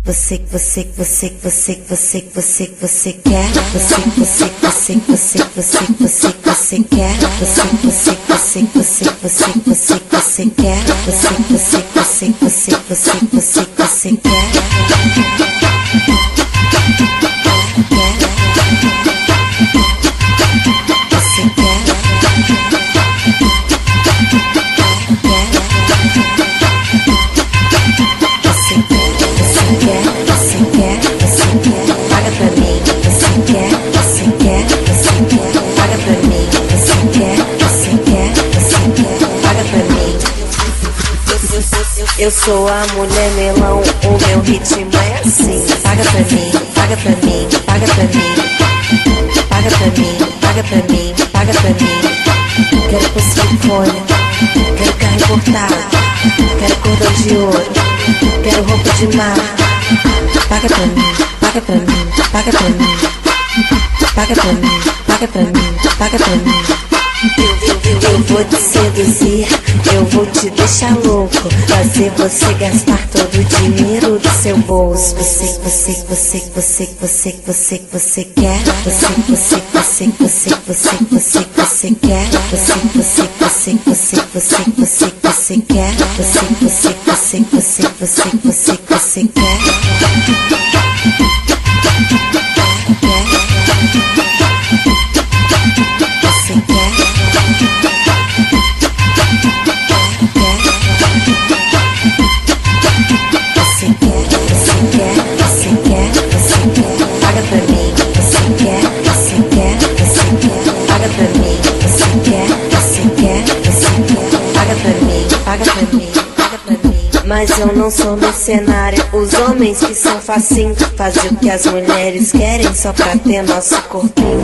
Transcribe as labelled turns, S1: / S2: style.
S1: Você quer, você quer, paga pra mim, você quer, paga pra mim, você quer, paga pra mim. Eu sou a mulher melão, o meu ritmo é assim. Paga pra mim, paga pra mim, paga pra mim, paga pra mim, paga pra mim, paga pra mim. Quero por silicone, quero carro importado, quero cordão de ouro, quero roupa de mar. Paga pra mim, paga pra mim, paga pra mim, paga pra mim, paga pra mim, paga pra mim. Eu vou te seduzir, eu vou te deixar louco, fazer você gastar todo o dinheiro do seu bolso. Você quer, você quer, você quer. Paga pra mim, você quer, paga pra mim, você quer, paga pra mim, paga pra mim, paga pra mim. Mas eu não sou mercenária, os homens que são facinho, fazem o que as mulheres querem só pra ter nosso corpinho.